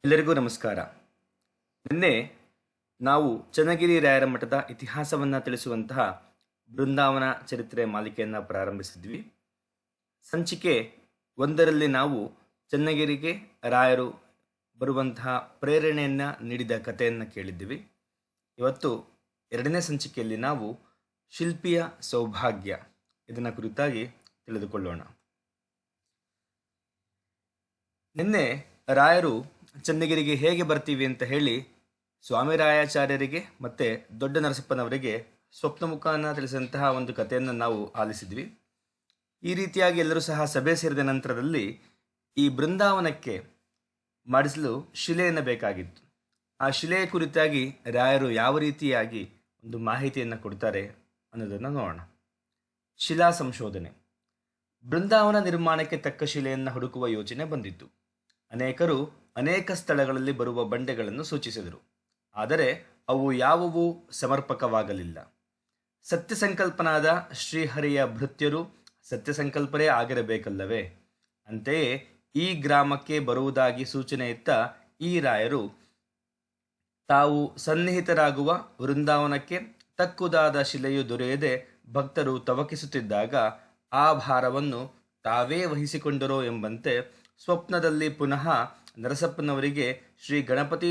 ಎಲ್ಲರಿಗೂ ನಮಸ್ಕಾರ. ನಿನ್ನೆ ನಾವು ಚನ್ನಗಿರಿ ರಾಯರ ಮಠದ ಇತಿಹಾಸವನ್ನು ತಿಳಿಸುವಂತಹ ಬೃಂದಾವನ ಚರಿತ್ರೆ ಮಾಲಿಕೆಯನ್ನು ಪ್ರಾರಂಭಿಸಿದ್ವಿ. ಸಂಚಿಕೆ ಒಂದರಲ್ಲಿ ನಾವು ಚನ್ನಗಿರಿಗೆ ರಾಯರು ಬರುವಂತಹ ಪ್ರೇರಣೆಯನ್ನು ನೀಡಿದ ಕಥೆಯನ್ನು ಕೇಳಿದ್ದೀವಿ. ಇವತ್ತು ಎರಡನೇ ಸಂಚಿಕೆಯಲ್ಲಿ ನಾವು ಶಿಲ್ಪಿಯ ಸೌಭಾಗ್ಯ ಇದನ್ನು ಕುರಿತಾಗಿ ತಿಳಿದುಕೊಳ್ಳೋಣ. ನಿನ್ನೆ ರಾಯರು ಚನ್ನಗಿರಿಗೆ ಹೇಗೆ ಬರ್ತೀವಿ ಅಂತ ಹೇಳಿ ಸ್ವಾಮಿರಾಯಾಚಾರ್ಯರಿಗೆ ಮತ್ತು ದೊಡ್ಡ ನರಸಪ್ಪನವರಿಗೆ ಸ್ವಪ್ನ ಮುಖಾನ ತಿಳಿಸಿದಂತಹ ಒಂದು ಕಥೆಯನ್ನು ನಾವು ಆಲಿಸಿದ್ವಿ. ಈ ರೀತಿಯಾಗಿ ಎಲ್ಲರೂ ಸಹ ಸಭೆ ಸೇರಿದ ನಂತರದಲ್ಲಿ ಈ ಬೃಂದಾವನಕ್ಕೆ ಮಾಡಿಸಲು ಶಿಲೆಯನ್ನು ಬೇಕಾಗಿತ್ತು. ಆ ಶಿಲೆಯ ಕುರಿತಾಗಿ ರಾಯರು ಯಾವ ರೀತಿಯಾಗಿ ಒಂದು ಮಾಹಿತಿಯನ್ನು ಕೊಡ್ತಾರೆ ಅನ್ನೋದನ್ನು ನೋಡೋಣ. ಶಿಲಾ ಸಂಶೋಧನೆ. ಬೃಂದಾವನ ನಿರ್ಮಾಣಕ್ಕೆ ತಕ್ಕ ಶಿಲೆಯನ್ನು ಹುಡುಕುವ ಯೋಚನೆ ಬಂದಿತ್ತು. ಅನೇಕರು ಅನೇಕ ಸ್ಥಳಗಳಲ್ಲಿ ಬರುವ ಬಂಡೆಗಳನ್ನು ಸೂಚಿಸಿದರು. ಆದರೆ ಅವು ಯಾವುವೂ ಸಮರ್ಪಕವಾಗಲಿಲ್ಲ. ಸತ್ಯಸಂಕಲ್ಪನಾದ ಶ್ರೀಹರಿಯ ಭೃತ್ಯರು ಸತ್ಯಸಂಕಲ್ಪರೇ ಆಗಿರಬೇಕಲ್ಲವೇ? ಅಂತೆಯೇ ಈ ಗ್ರಾಮಕ್ಕೆ ಬರುವುದಾಗಿ ಸೂಚನೆ ಇತ್ತ ಈ ರಾಯರು ತಾವು ಸನ್ನಿಹಿತರಾಗುವ ವೃಂದಾವನಕ್ಕೆ ತಕ್ಕುದಾದ ಶಿಲೆಯು ದೊರೆಯದೆ ಭಕ್ತರು ತವಕಿಸುತ್ತಿದ್ದಾಗ ಆ ಭಾರವನ್ನು ತಾವೇ ವಹಿಸಿಕೊಂಡರೋ ಎಂಬಂತೆ ಸ್ವಪ್ನದಲ್ಲಿ ಪುನಃ ನರಸಪ್ಪನವರಿಗೆ ಶ್ರೀ ಗಣಪತಿ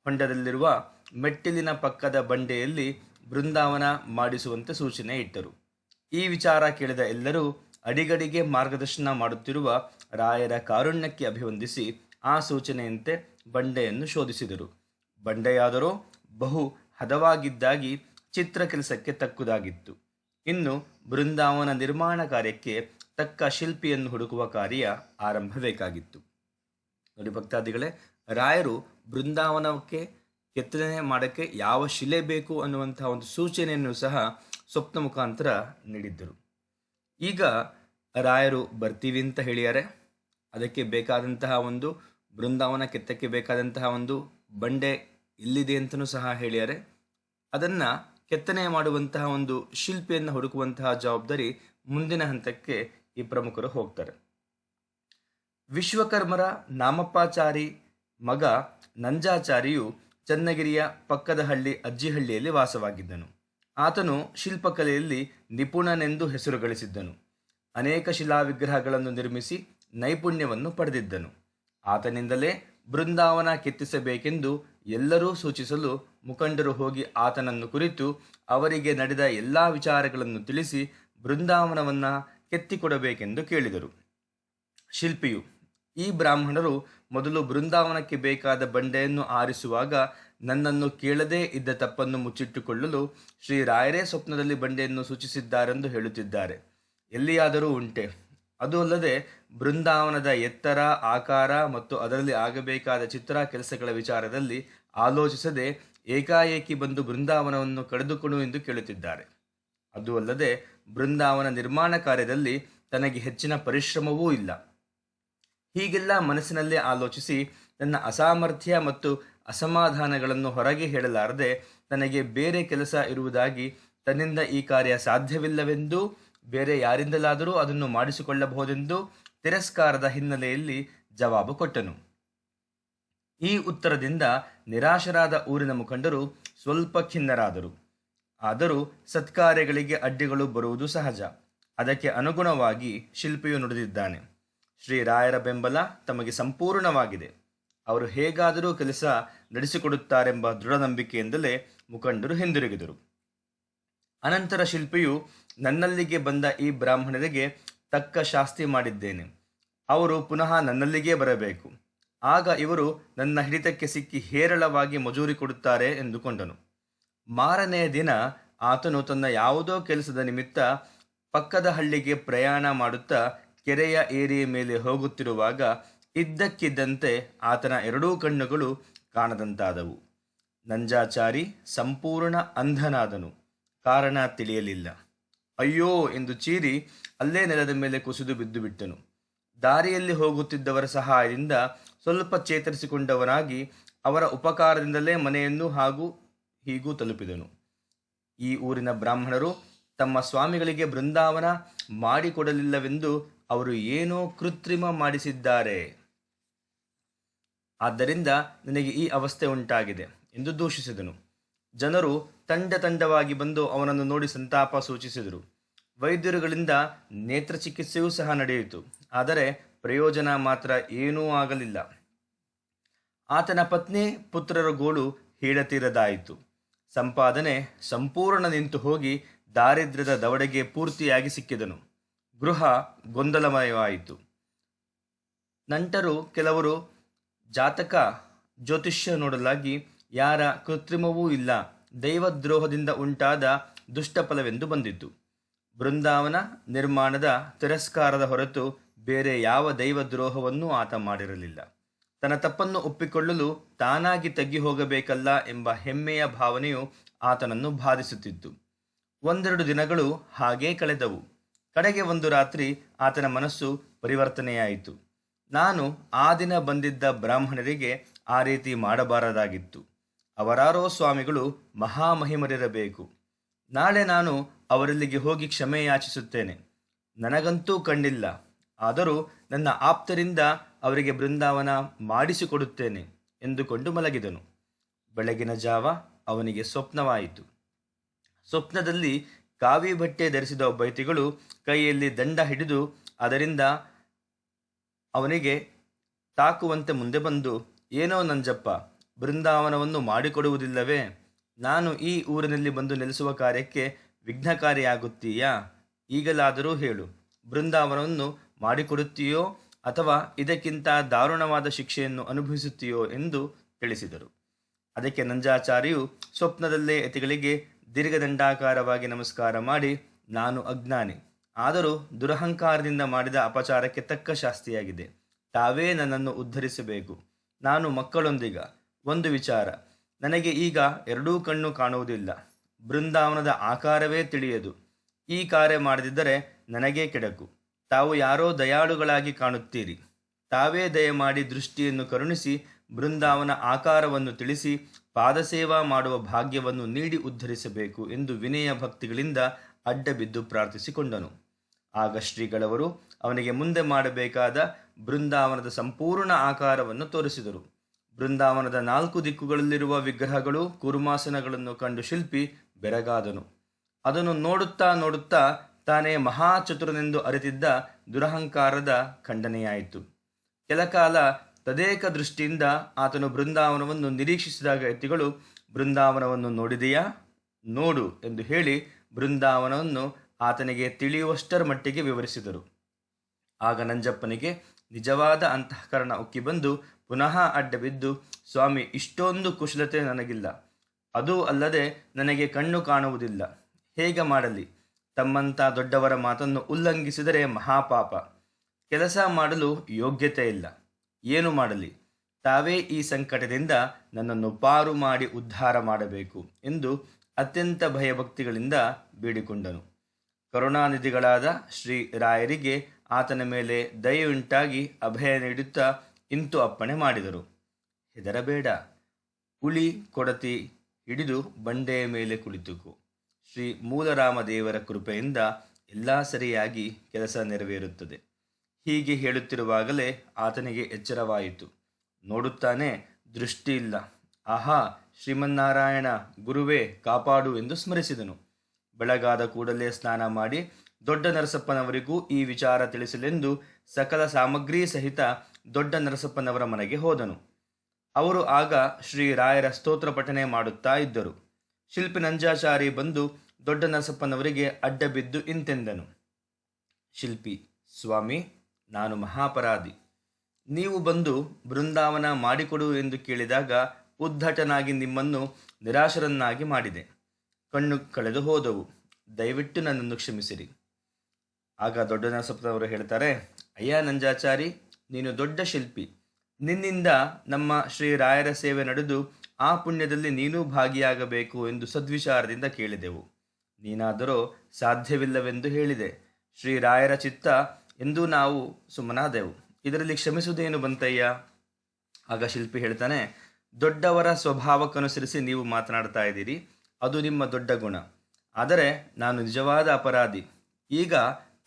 ಹೊಂಡದಲ್ಲಿರುವ ಮೆಟ್ಟಿಲಿನ ಪಕ್ಕದ ಬಂಡೆಯಲ್ಲಿ ಬೃಂದಾವನ ಮಾಡಿಸುವಂತೆ ಸೂಚನೆ ಇಟ್ಟರು. ಈ ವಿಚಾರ ಕೇಳಿದ ಎಲ್ಲರೂ ಅಡಿಗಡಿಗೆ ಮಾರ್ಗದರ್ಶನ ಮಾಡುತ್ತಿರುವ ರಾಯರ ಕಾರುಣ್ಯಕ್ಕೆ ಅಭಿವಂದಿಸಿ ಆ ಸೂಚನೆಯಂತೆ ಬಂಡೆಯನ್ನು ಶೋಧಿಸಿದರು. ಬಂಡೆಯಾದರೂ ಬಹು ಹದವಾಗಿದ್ದಾಗಿ ಚಿತ್ರ ಕೆಲಸಕ್ಕೆ ತಕ್ಕುದಾಗಿತ್ತು. ಇನ್ನು ಬೃಂದಾವನ ನಿರ್ಮಾಣ ಕಾರ್ಯಕ್ಕೆ ತಕ್ಕ ಶಿಲ್ಪಿಯನ್ನು ಹುಡುಕುವ ಕಾರ್ಯ ಆರಂಭಬೇಕಾಗಿತ್ತು. ನೋಡಿ ಭಕ್ತಾದಿಗಳೇ, ರಾಯರು ಬೃಂದಾವನಕ್ಕೆ ಕೆತ್ತನೆ ಮಾಡೋಕ್ಕೆ ಯಾವ ಶಿಲೆ ಬೇಕು ಅನ್ನುವಂತಹ ಒಂದು ಸೂಚನೆಯನ್ನು ಸಹ ಸ್ವಪ್ನ ಮುಖಾಂತರ ನೀಡಿದ್ದರು. ಈಗ ರಾಯರು ಬರ್ತೀವಿ ಅಂತ ಹೇಳಿದ್ದಾರೆ. ಅದಕ್ಕೆ ಬೇಕಾದಂತಹ ಒಂದು ಬೃಂದಾವನ ಕೆತ್ತಕ್ಕೆ ಬೇಕಾದಂತಹ ಒಂದು ಬಂಡೆ ಇಲ್ಲಿದೆ ಅಂತಲೂ ಸಹ ಹೇಳಿದ್ದಾರೆ. ಅದನ್ನು ಕೆತ್ತನೆ ಮಾಡುವಂತಹ ಒಂದು ಶಿಲ್ಪಿಯನ್ನು ಹುಡುಕುವಂತಹ ಜವಾಬ್ದಾರಿ ಮುಂದಿನ ಹಂತಕ್ಕೆ ಈ ಪ್ರಮುಖರು ಹೋಗ್ತಾರೆ. ವಿಶ್ವಕರ್ಮರ ನಾಮಪ್ಪಾಚಾರಿ ಮಗ ನಂಜಾಚಾರಿಯು ಚನ್ನಗಿರಿಯ ಪಕ್ಕದ ಹಳ್ಳಿ ಅಜ್ಜಿಹಳ್ಳಿಯಲ್ಲಿ ವಾಸವಾಗಿದ್ದನು. ಆತನು ಶಿಲ್ಪಕಲೆಯಲ್ಲಿ ನಿಪುಣನೆಂದು ಹೆಸರು ಗಳಿಸಿದ್ದನು. ಅನೇಕ ಶಿಲಾವಿಗ್ರಹಗಳನ್ನು ನಿರ್ಮಿಸಿ ನೈಪುಣ್ಯವನ್ನು ಪಡೆದಿದ್ದನು. ಆತನಿಂದಲೇ ಬೃಂದಾವನ ಕೆತ್ತಿಸಬೇಕೆಂದು ಎಲ್ಲರೂ ಸೂಚಿಸಲು ಮುಖಂಡರು ಹೋಗಿ ಆತನನ್ನು ಕುರಿತು ಅವರಿಗೆ ನಡೆದ ಎಲ್ಲ ವಿಚಾರಗಳನ್ನು ತಿಳಿಸಿ ಬೃಂದಾವನವನ್ನು ಕೆತ್ತಿಕೊಡಬೇಕೆಂದು ಕೇಳಿದರು. ಶಿಲ್ಪಿಯು, ಈ ಬ್ರಾಹ್ಮಣರು ಮೊದಲು ಬೃಂದಾವನಕ್ಕೆ ಬೇಕಾದ ಬಂಡೆಯನ್ನು ಆರಿಸುವಾಗ ನನ್ನನ್ನು ಕೇಳದೇ ಇದ್ದ ತಪ್ಪನ್ನು ಮುಚ್ಚಿಟ್ಟುಕೊಳ್ಳಲು ಶ್ರೀರಾಯರೇ ಸ್ವಪ್ನದಲ್ಲಿ ಬಂಡೆಯನ್ನು ಸೂಚಿಸಿದ್ದಾರೆಂದು ಹೇಳುತ್ತಿದ್ದಾರೆ. ಎಲ್ಲಿಯಾದರೂ ಉಂಟೆ? ಅದು ಅಲ್ಲದೆ ಬೃಂದಾವನದ ಎತ್ತರ, ಆಕಾರ ಮತ್ತು ಅದರಲ್ಲಿ ಆಗಬೇಕಾದ ಚಿತ್ರ ಕೆಲಸಗಳ ವಿಚಾರದಲ್ಲಿ ಆಲೋಚಿಸದೆ ಏಕಾಏಕಿ ಬಂದು ಬೃಂದಾವನವನ್ನು ಕಳೆದುಕೊಡು ಎಂದು ಕೇಳುತ್ತಿದ್ದಾರೆ. ಅದು ಅಲ್ಲದೆ ಬೃಂದಾವನ ನಿರ್ಮಾಣ ಕಾರ್ಯದಲ್ಲಿ ತನಗೆ ಹೆಚ್ಚಿನ ಪರಿಶ್ರಮವೂ ಇಲ್ಲ. ಹೀಗೆಲ್ಲ ಮನಸ್ಸಿನಲ್ಲೇ ಆಲೋಚಿಸಿ ತನ್ನ ಅಸಾಮರ್ಥ್ಯ ಮತ್ತು ಅಸಮಾಧಾನಗಳನ್ನು ಹೊರಗೆ ಹೇಳಲಾರದೆ ತನಗೆ ಬೇರೆ ಕೆಲಸ ಇರುವುದಾಗಿ, ತನ್ನಿಂದ ಈ ಕಾರ್ಯ ಸಾಧ್ಯವಿಲ್ಲವೆಂದೂ ಬೇರೆ ಯಾರಿಂದಲಾದರೂ ಅದನ್ನು ಮಾಡಿಸಿಕೊಳ್ಳಬಹುದೆಂದು ತಿರಸ್ಕಾರದ ಹಿನ್ನೆಲೆಯಲ್ಲಿ ಜವಾಬು ಕೊಟ್ಟನು. ಈ ಉತ್ತರದಿಂದ ನಿರಾಶರಾದ ಊರಿನ ಮುಖಂಡರು ಸ್ವಲ್ಪ ಖಿನ್ನರಾದರು. ಆದರೂ ಸತ್ಕಾರ್ಯಗಳಿಗೆ ಅಡ್ಡಿಗಳು ಬರುವುದು ಸಹಜ. ಅದಕ್ಕೆ ಅನುಗುಣವಾಗಿ ಶಿಲ್ಪಿಯು ನುಡಿದಿದ್ದಾನೆ. ಶ್ರೀರಾಯರ ಬೆಂಬಲ ತಮಗೆ ಸಂಪೂರ್ಣವಾಗಿದೆ. ಅವರು ಹೇಗಾದರೂ ಕೆಲಸ ನಡೆಸಿಕೊಡುತ್ತಾರೆಂಬ ದೃಢ ನಂಬಿಕೆಯಿಂದಲೇ ಮುಖಂಡರು ಹಿಂದಿರುಗಿದರು. ಅನಂತರ ಶಿಲ್ಪಿಯು, ನನ್ನಲ್ಲಿಗೆ ಬಂದ ಈ ಬ್ರಾಹ್ಮಣರಿಗೆ ತಕ್ಕ ಶಾಸ್ತಿ ಮಾಡಿದ್ದೇನೆ. ಅವರು ಪುನಃ ನನ್ನಲ್ಲಿಗೇ ಬರಬೇಕು. ಆಗ ಇವರು ನನ್ನ ಹಿಡಿತಕ್ಕೆ ಸಿಕ್ಕಿ ಹೇರಳವಾಗಿ ಮಜೂರಿ ಕೊಡುತ್ತಾರೆ ಎಂದುಕೊಂಡನು. ಮಾರನೆಯ ದಿನ ಆತನು ತನ್ನ ಯಾವುದೋ ಕೆಲಸದ ನಿಮಿತ್ತ ಪಕ್ಕದ ಹಳ್ಳಿಗೆ ಪ್ರಯಾಣ ಮಾಡುತ್ತಾ ಕೆರೆಯ ಏರಿಯ ಮೇಲೆ ಹೋಗುತ್ತಿರುವಾಗ ಇದ್ದಕ್ಕಿದ್ದಂತೆ ಆತನ ಎರಡೂ ಕಣ್ಣುಗಳು ಕಾಣದಂತಾದವು. ನಂಜಾಚಾರಿ ಸಂಪೂರ್ಣ ಅಂಧನಾದನು. ಕಾರಣ ತಿಳಿಯಲಿಲ್ಲ. ಅಯ್ಯೋ ಎಂದು ಚೀರಿ ಅಲ್ಲೇ ನೆಲದ ಮೇಲೆ ಕುಸಿದು ಬಿದ್ದು ಬಿಟ್ಟನು. ದಾರಿಯಲ್ಲಿ ಹೋಗುತ್ತಿದ್ದವರ ಸಹಾಯದಿಂದ ಸ್ವಲ್ಪ ಚೇತರಿಸಿಕೊಂಡವನಾಗಿ ಅವರ ಉಪಕಾರದಿಂದಲೇ ಮನೆಯನ್ನು ಹೀಗೂ ತಲುಪಿದನು. ಈ ಊರಿನ ಬ್ರಾಹ್ಮಣರು ತಮ್ಮ ಸ್ವಾಮಿಗಳಿಗೆ ಬೃಂದಾವನ ಮಾಡಿಕೊಡಲಿಲ್ಲವೆಂದು ಅವರು ಏನೋ ಕೃತ್ರಿಮ ಮಾಡಿಸಿದ್ದಾರೆ. ಆದ್ದರಿಂದ ನನಗೆ ಈ ಅವಸ್ಥೆ ಉಂಟಾಗಿದೆ ಎಂದು ದೂಷಿಸಿದನು. ಜನರು ತಂಡ ತಂಡವಾಗಿ ಬಂದು ಅವನನ್ನು ನೋಡಿ ಸಂತಾಪ ಸೂಚಿಸಿದರು. ವೈದ್ಯರುಗಳಿಂದ ನೇತ್ರ ಚಿಕಿತ್ಸೆಯೂ ಸಹ ನಡೆಯಿತು. ಆದರೆ ಪ್ರಯೋಜನ ಮಾತ್ರ ಏನೂ ಆಗಲಿಲ್ಲ. ಆತನ ಪತ್ನಿ ಪುತ್ರರ ಗೋಳು ಹೇಳತೀರದಾಯಿತು. ಸಂಪಾದನೆ ಸಂಪೂರ್ಣ ನಿಂತು ಹೋಗಿ ದಾರಿದ್ರ್ಯದ ದವಡೆಗೆ ಪೂರ್ತಿಯಾಗಿ ಸಿಕ್ಕಿದನು. ಗೃಹ ಗೊಂದಲಮಯವಾಯಿತು. ನಂಟರು ಕೆಲವರು ಜಾತಕ ಜ್ಯೋತಿಷ್ಯ ನೋಡಲಾಗಿ ಯಾರ ಕೃತ್ರಿಮವೂ ಇಲ್ಲ, ದೈವದ್ರೋಹದಿಂದ ಉಂಟಾದ ದುಷ್ಟಫಲವೆಂದು ಬಂದಿತು. ಬೃಂದಾವನ ನಿರ್ಮಾಣದ ತಿರಸ್ಕಾರದ ಹೊರತು ಬೇರೆ ಯಾವ ದೈವದ್ರೋಹವನ್ನೂ ಆತ ಮಾಡಿರಲಿಲ್ಲ. ತನ್ನ ತಪ್ಪನ್ನು ಒಪ್ಪಿಕೊಳ್ಳಲು ತಾನಾಗಿ ತಗ್ಗಿ ಹೋಗಬೇಕಲ್ಲ ಎಂಬ ಹೆಮ್ಮೆಯ ಭಾವನೆಯು ಆತನನ್ನು ಬಾಧಿಸುತ್ತಿತ್ತು. ಒಂದೆರಡು ದಿನಗಳು ಹಾಗೇ ಕಳೆದವು. ಕಡೆಗೆ ಒಂದು ರಾತ್ರಿ ಆತನ ಮನಸ್ಸು ಪರಿವರ್ತನೆಯಾಯಿತು. ನಾನು ಆ ದಿನ ಬಂದಿದ್ದ ಬ್ರಾಹ್ಮಣರಿಗೆ ಆ ರೀತಿ ಮಾಡಬಾರದಾಗಿತ್ತು. ಅವರಾರೋ ಸ್ವಾಮಿಗಳು ಮಹಾಮಹಿಮರಿರಬೇಕು. ನಾಳೆ ನಾನು ಅವರಲ್ಲಿಗೆ ಹೋಗಿ ಕ್ಷಮೆ ಯಾಚಿಸುತ್ತೇನೆ. ನನಗಂತೂ ಕಂಡಿಲ್ಲ, ಆದರೂ ನನ್ನ ಆಪ್ತರಿಂದ ಅವರಿಗೆ ಬೃಂದಾವನ ಮಾಡಿಸಿಕೊಡುತ್ತೇನೆ ಎಂದುಕೊಂಡು ಮಲಗಿದನು. ಬೆಳಗಿನ ಜಾವ ಅವನಿಗೆ ಸ್ವಪ್ನವಾಯಿತು. ಸ್ವಪ್ನದಲ್ಲಿ ಕಾವಿ ಬಟ್ಟೆ ಧರಿಸಿದ ಒಬ್ಬ ಯತಿಗಳು ಕೈಯಲ್ಲಿ ದಂಡ ಹಿಡಿದು ಅದರಿಂದ ಅವನಿಗೆ ತಾಕುವಂತೆ ಮುಂದೆ ಬಂದು, ಏನೋ ನಂಜಪ್ಪ, ಬೃಂದಾವನವನ್ನು ಮಾಡಿಕೊಡುವುದಿಲ್ಲವೇ? ನಾನು ಈ ಊರಿನಲ್ಲಿ ಬಂದು ನೆಲೆಸುವ ಕಾರ್ಯಕ್ಕೆ ವಿಘ್ನಕಾರಿಯಾಗುತ್ತೀಯಾ? ಈಗಲಾದರೂ ಹೇಳು, ಬೃಂದಾವನವನ್ನು ಮಾಡಿಕೊಡುತ್ತೀಯೋ ಅಥವಾ ಇದಕ್ಕಿಂತ ದಾರುಣವಾದ ಶಿಕ್ಷೆಯನ್ನು ಅನುಭವಿಸುತ್ತೀಯೋ ಎಂದು ತಿಳಿಸಿದರು. ಅದಕ್ಕೆ ನಂಜಾಚಾರ್ಯು ಸ್ವಪ್ನದಲ್ಲೇ ಯತಿಗಳಿಗೆ ದೀರ್ಘದಂಡಾಕಾರವಾಗಿ ನಮಸ್ಕಾರ ಮಾಡಿ, ನಾನು ಅಜ್ಞಾನಿ, ಆದರೂ ದುರಹಂಕಾರದಿಂದ ಮಾಡಿದ ಅಪಚಾರಕ್ಕೆ ತಕ್ಕ ಶಾಸ್ತಿಯಾಗಿದೆ. ತಾವೇ ನನ್ನನ್ನು ಉದ್ಧರಿಸಬೇಕು. ನಾನು ಮಕ್ಕಳೊಂದಿಗ. ಒಂದು ವಿಚಾರ, ನನಗೆ ಈಗ ಎರಡೂ ಕಣ್ಣು ಕಾಣುವುದಿಲ್ಲ. ಬೃಂದಾವನದ ಆಕಾರವೇ ತಿಳಿಯದು. ಈ ಕಾರ್ಯ ಮಾಡದಿದ್ದರೆ ನನಗೇ ಕೆಡಕು. ತಾವು ಯಾರೋ ದಯಾಳುಗಳಾಗಿ ಕಾಣುತ್ತೀರಿ. ತಾವೇ ದಯಮಾಡಿ ದೃಷ್ಟಿಯನ್ನು ಕರುಣಿಸಿ ಬೃಂದಾವನ ಆಕಾರವನ್ನು ತಿಳಿಸಿ ಪಾದಸೇವಾ ಮಾಡುವ ಭಾಗ್ಯವನ್ನು ನೀಡಿ ಉದ್ಧರಿಸಬೇಕು ಎಂದು ವಿನಯ ಭಕ್ತಿಗಳಿಂದ ಅಡ್ಡಬಿದ್ದು ಪ್ರಾರ್ಥಿಸಿಕೊಂಡನು. ಆಗ ಶ್ರೀಗಳವರು ಅವನಿಗೆ ಮುಂದೆ ಮಾಡಬೇಕಾದ ಬೃಂದಾವನದ ಸಂಪೂರ್ಣ ಆಕಾರವನ್ನು ತೋರಿಸಿದರು. ಬೃಂದಾವನದ 4 ದಿಕ್ಕುಗಳಲ್ಲಿರುವ ವಿಗ್ರಹಗಳು, ಕೂರ್ಮಾಸನಗಳನ್ನು ಕಂಡು ಶಿಲ್ಪಿ ಬೆರಗಾದನು. ಅದನ್ನು ನೋಡುತ್ತಾ ನೋಡುತ್ತಾ ತಾನೇ ಮಹಾಚತುರನೆಂದು ಅರಿತಿದ್ದ ದುರಹಂಕಾರದ ಖಂಡನೆಯಾಯಿತು. ಕೆಲಕಾಲ ತದೇಕ ದೃಷ್ಟಿಯಿಂದ ಆತನು ಬೃಂದಾವನವನ್ನು ನಿರೀಕ್ಷಿಸಿದಾಗ ಯತಿಗಳು, ಬೃಂದಾವನವನ್ನು ನೋಡಿದೆಯಾ? ನೋಡು ಎಂದು ಹೇಳಿ ಬೃಂದಾವನವನ್ನು ಆತನಿಗೆ ತಿಳಿಯುವಷ್ಟರ ಮಟ್ಟಿಗೆ ವಿವರಿಸಿದರು. ಆಗ ನಂಜಪ್ಪನಿಗೆ ನಿಜವಾದ ಅಂತಃಕರಣ ಉಕ್ಕಿ ಬಂದು ಪುನಃ ಅಡ್ಡಬಿದ್ದು, ಸ್ವಾಮಿ, ಇಷ್ಟೊಂದು ಕುಶಲತೆ ನನಗಿಲ್ಲ. ಅದೂ ಅಲ್ಲದೆ ನನಗೆ ಕಣ್ಣು ಕಾಣುವುದಿಲ್ಲ. ಹೇಗೆ ಮಾಡಲಿ? ತಮ್ಮಂಥ ದೊಡ್ಡವರ ಮಾತನ್ನು ಉಲ್ಲಂಘಿಸಿದರೆ ಮಹಾಪಾಪ. ಕೆಲಸ ಮಾಡಲು ಯೋಗ್ಯತೆ ಇಲ್ಲ. ಏನು ಮಾಡಲಿ? ತಾವೇ ಈ ಸಂಕಟದಿಂದ ನನ್ನನ್ನು ಪಾರು ಮಾಡಿ ಉದ್ಧಾರ ಮಾಡಬೇಕು ಎಂದು ಅತ್ಯಂತ ಭಯಭಕ್ತಿಗಳಿಂದ ಬೇಡಿಕೊಂಡನು. ಕರುಣಾನಿಧಿಗಳಾದ ಶ್ರೀ ರಾಯರಿಗೆ ಆತನ ಮೇಲೆ ದಯೆಯುಂಟಾಗಿ ಅಭಯ ನೀಡುತ್ತಾ ಇಂತು ಅಪ್ಪಣೆ ಮಾಡಿದರು. ಹೆದರಬೇಡ, ಉಳಿ ಕೊಡತಿ ಹಿಡಿದು ಬಂಡೆಯ ಮೇಲೆ ಕುಳಿತುಕೋ. ಶ್ರೀ ಮೂಲರಾಮದೇವರ ಕೃಪೆಯಿಂದ ಎಲ್ಲ ಸರಿಯಾಗಿ ಕೆಲಸ ನೆರವೇರುತ್ತದೆ. ಹೀಗೆ ಹೇಳುತ್ತಿರುವಾಗಲೇ ಆತನಿಗೆ ಎಚ್ಚರವಾಯಿತು. ನೋಡುತ್ತಾನೆ, ದೃಷ್ಟಿ ಇಲ್ಲ. ಆಹಾ, ಶ್ರೀಮನ್ನಾರಾಯಣ, ಗುರುವೇ ಕಾಪಾಡು ಎಂದು ಸ್ಮರಿಸಿದನು. ಬೆಳಗಾದ ಕೂಡಲೇ ಸ್ನಾನ ಮಾಡಿ ದೊಡ್ಡ ನರಸಪ್ಪನವರಿಗೂ ಈ ವಿಚಾರ ತಿಳಿಸಲೆಂದು ಸಕಲ ಸಾಮಗ್ರಿ ಸಹಿತ ದೊಡ್ಡ ನರಸಪ್ಪನವರ ಮನೆಗೆ ಹೋದನು. ಅವರು ಆಗ ಶ್ರೀ ರಾಯರ ಸ್ತೋತ್ರ ಪಠನೆ ಮಾಡುತ್ತಾ ಇದ್ದರು. ಶಿಲ್ಪಿ ನಂಜಾಚಾರಿ ಬಂದು ದೊಡ್ಡ ನರಸಪ್ಪನವರಿಗೆ ಅಡ್ಡ ಬಿದ್ದು ಇಂತೆಂದನು. ಶಿಲ್ಪಿ: ಸ್ವಾಮಿ, ನಾನು ಮಹಾಪರಾಧಿ. ನೀವು ಬಂದು ಬೃಂದಾವನ ಮಾಡಿಕೊಡು ಎಂದು ಕೇಳಿದಾಗ ಉದ್ಧಟನಾಗಿ ನಿಮ್ಮನ್ನು ನಿರಾಶರನ್ನಾಗಿ ಮಾಡಿದೆ. ಕಣ್ಣು ಕಳೆದು ಹೋದವು. ದಯವಿಟ್ಟು ನನ್ನನ್ನು ಕ್ಷಮಿಸಿರಿ. ಆಗ ದೊಡ್ಡ ನರಸಪ್ಪನವರು ಹೇಳ್ತಾರೆ, ಅಯ್ಯ ನಂಜಾಚಾರಿ, ನೀನು ದೊಡ್ಡ ಶಿಲ್ಪಿ. ನಿನ್ನಿಂದ ನಮ್ಮ ಶ್ರೀರಾಯರ ಸೇವೆ ನಡೆದು ಆ ಪುಣ್ಯದಲ್ಲಿ ನೀನೂ ಭಾಗಿಯಾಗಬೇಕು ಎಂದು ಸದ್ವಿಚಾರದಿಂದ ಕೇಳಿದೆವು. ನೀನಾದರೋ ಸಾಧ್ಯವಿಲ್ಲವೆಂದು ಹೇಳಿದೆ. ಶ್ರೀರಾಯರ ಚಿತ್ತ ಎಂದು ನಾವು ಸುಮ್ಮನಾದೆವು. ಇದರಲ್ಲಿ ಕ್ಷಮಿಸುವುದೇನು ಬಂತಯ್ಯ? ಆಗ ಶಿಲ್ಪಿ ಹೇಳ್ತಾನೆ, ದೊಡ್ಡವರ ಸ್ವಭಾವಕ್ಕನುಸರಿಸಿ ನೀವು ಮಾತನಾಡ್ತಾ ಇದ್ದೀರಿ. ಅದು ನಿಮ್ಮ ದೊಡ್ಡ ಗುಣ. ಆದರೆ ನಾನು ನಿಜವಾದ ಅಪರಾಧಿ. ಈಗ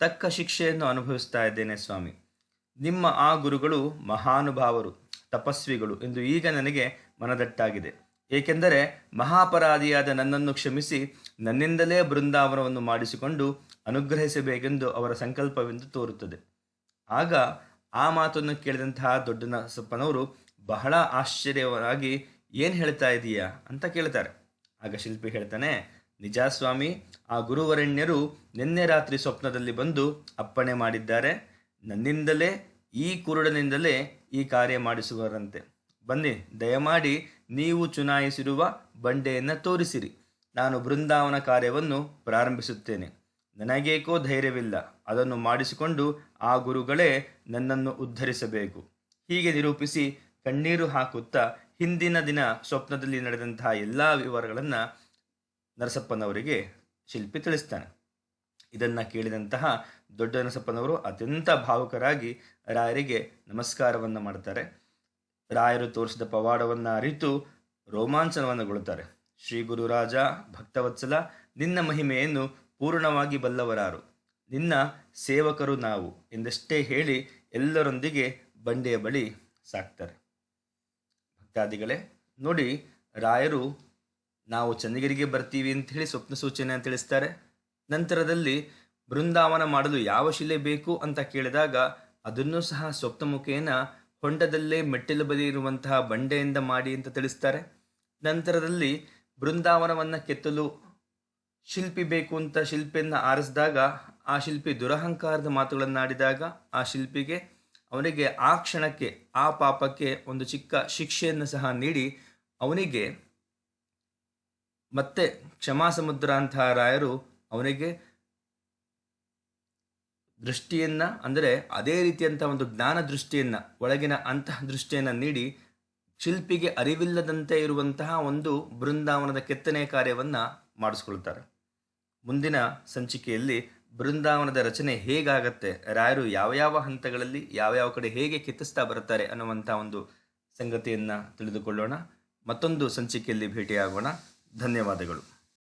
ತಕ್ಕ ಶಿಕ್ಷೆಯನ್ನು ಅನುಭವಿಸ್ತಾ ಇದ್ದೇನೆ ಸ್ವಾಮಿ. ನಿಮ್ಮ ಆ ಗುರುಗಳು ಮಹಾನುಭಾವರು. ತಪಸ್ವಿಗಳು ಎಂದು ಈಗ ನನಗೆ ಮನದಟ್ಟಾಗಿದೆ. ಏಕೆಂದರೆ ಮಹಾಪರಾಧಿಯಾದ ನನ್ನನ್ನು ಕ್ಷಮಿಸಿ ನನ್ನಿಂದಲೇ ಬೃಂದಾವನವನ್ನು ಮಾಡಿಸಿಕೊಂಡು ಅನುಗ್ರಹಿಸಬೇಕೆಂದು ಅವರ ಸಂಕಲ್ಪವೆಂದು ತೋರುತ್ತದೆ. ಆಗ ಆ ಮಾತನ್ನು ಕೇಳಿದಂತಹ ದೊಡ್ಡನರಸಪ್ಪನವರು ಬಹಳ ಆಶ್ಚರ್ಯವಾಗಿ, ಏನು ಹೇಳ್ತಾ ಇದೀಯಾ ಅಂತ ಕೇಳ್ತಾರೆ. ಆಗ ಶಿಲ್ಪಿ ಹೇಳ್ತಾನೆ, ನಿಜ ಸ್ವಾಮಿ, ಆ ಗುರುವರೆಣ್ಯರು ನಿನ್ನೆ ರಾತ್ರಿ ಸ್ವಪ್ನದಲ್ಲಿ ಬಂದು ಅಪ್ಪಣೆ ಮಾಡಿದ್ದಾರೆ. ನನ್ನಿಂದಲೇ, ಈ ಕುರುಡನಿಂದಲೇ ಈ ಕಾರ್ಯ ಮಾಡಿಸುವರಂತೆ. ಬನ್ನಿ, ದಯಮಾಡಿ ನೀವು ಚುನಾಯಿಸಿರುವ ಬಂಡೆಯನ್ನು ತೋರಿಸಿರಿ. ನಾನು ಬೃಂದಾವನ ಕಾರ್ಯವನ್ನು ಪ್ರಾರಂಭಿಸುತ್ತೇನೆ. ನನಗೇಕೋ ಧೈರ್ಯವಿಲ್ಲ. ಅದನ್ನು ಮಾಡಿಸಿಕೊಂಡು ಆ ಗುರುಗಳೇ ನನ್ನನ್ನು ಉದ್ಧರಿಸಬೇಕು. ಹೀಗೆ ನಿರೂಪಿಸಿ ಕಣ್ಣೀರು ಹಾಕುತ್ತಾ ಹಿಂದಿನ ದಿನ ಸ್ವಪ್ನದಲ್ಲಿ ನಡೆದಂತಹ ಎಲ್ಲ ವಿವರಗಳನ್ನು ನರಸಪ್ಪನವರಿಗೆ ಶಿಲ್ಪಿ ತಿಳಿಸ್ತಾನೆ. ಇದನ್ನು ಕೇಳಿದಂತಹ ದೊಡ್ಡ ನರಸಪ್ಪನವರು ಅತ್ಯಂತ ಭಾವುಕರಾಗಿ ರಾಯರಿಗೆ ನಮಸ್ಕಾರವನ್ನು ಮಾಡ್ತಾರೆ. ರಾಯರು ತೋರಿಸಿದ ಪವಾಡವನ್ನು ಅರಿತು ರೋಮಾಂಚನವನ್ನುಗೊಳ್ಳುತ್ತಾರೆ. ಶ್ರೀ ಗುರುರಾಜ, ಭಕ್ತವತ್ಸಲ, ನಿನ್ನ ಮಹಿಮೆಯನ್ನು ಪೂರ್ಣವಾಗಿ ಬಲ್ಲವರಾರು, ನಿನ್ನ ಸೇವಕರು ನಾವು ಎಂದಷ್ಟೇ ಹೇಳಿ ಎಲ್ಲರೊಂದಿಗೆ ಬಂಡೆಯ ಬಳಿ ಸಾಕ್ತಾರೆ. ಭಕ್ತಾದಿಗಳೇ, ನೋಡಿ, ರಾಯರು ನಾವು ಚನ್ನಗಿರಿಗೆ ಬರ್ತೀವಿ ಅಂತ ಹೇಳಿ ಸ್ವಪ್ನ ಸೂಚನೆ ತಿಳಿಸ್ತಾರೆ. ನಂತರದಲ್ಲಿ ಬೃಂದಾವನ ಮಾಡಲು ಯಾವ ಶಿಲೆ ಬೇಕು ಅಂತ ಕೇಳಿದಾಗ ಅದನ್ನು ಸಹ ಸ್ವಪ್ನ ಮುಖೇನ ಹೊಂಡದಲ್ಲೇ ಮೆಟ್ಟಿಲು ಬದಿ ಇರುವಂತಹ ಬಂಡೆಯಿಂದ ಮಾಡಿ ಅಂತ ತಿಳಿಸ್ತಾರೆ. ನಂತರದಲ್ಲಿ ಬೃಂದಾವನವನ್ನು ಕೆತ್ತಲು ಶಿಲ್ಪಿ ಬೇಕು ಅಂತ ಶಿಲ್ಪಿಯನ್ನು ಆರಿಸಿದಾಗ ಆ ಶಿಲ್ಪಿ ದುರಹಂಕಾರದ ಮಾತುಗಳನ್ನಾಡಿದಾಗ ಆ ಶಿಲ್ಪಿಗೆ, ಅವನಿಗೆ ಆ ಕ್ಷಣಕ್ಕೆ, ಆ ಪಾಪಕ್ಕೆ ಒಂದು ಚಿಕ್ಕ ಶಿಕ್ಷೆಯನ್ನು ಸಹ ನೀಡಿ ಅವನಿಗೆ ಮತ್ತೆ ಕ್ಷಮಾಸಮುದ್ರ ಅಂತಹ ರಾಯರು ಅವನಿಗೆ ದೃಷ್ಟಿಯನ್ನ, ಅಂದರೆ ಅದೇ ರೀತಿಯಂತಹ ಒಂದು ಜ್ಞಾನ ದೃಷ್ಟಿಯನ್ನ, ಒಳಗಿನ ಅಂತಹ ದೃಷ್ಟಿಯನ್ನು ನೀಡಿ ಶಿಲ್ಪಿಗೆ ಅರಿವಿಲ್ಲದಂತೆ ಇರುವಂತಹ ಒಂದು ಬೃಂದಾವನದ ಕೆತ್ತನೆಯ ಕಾರ್ಯವನ್ನು ಮಾಡಿಸ್ಕೊಳ್ತಾರೆ. ಮುಂದಿನ ಸಂಚಿಕೆಯಲ್ಲಿ ಬೃಂದಾವನದ ರಚನೆ ಹೇಗಾಗತ್ತೆ, ರಾಯರು ಯಾವ ಯಾವ ಹಂತಗಳಲ್ಲಿ ಯಾವ ಕಡೆ ಹೇಗೆ ಕೆತ್ತಿಸ್ತಾ ಬರ್ತಾರೆ ಅನ್ನುವಂಥ ಒಂದು ಸಂಗತಿಯನ್ನು ತಿಳಿದುಕೊಳ್ಳೋಣ. ಮತ್ತೊಂದು ಸಂಚಿಕೆಯಲ್ಲಿ ಭೇಟಿಯಾಗೋಣ. ಧನ್ಯವಾದಗಳು.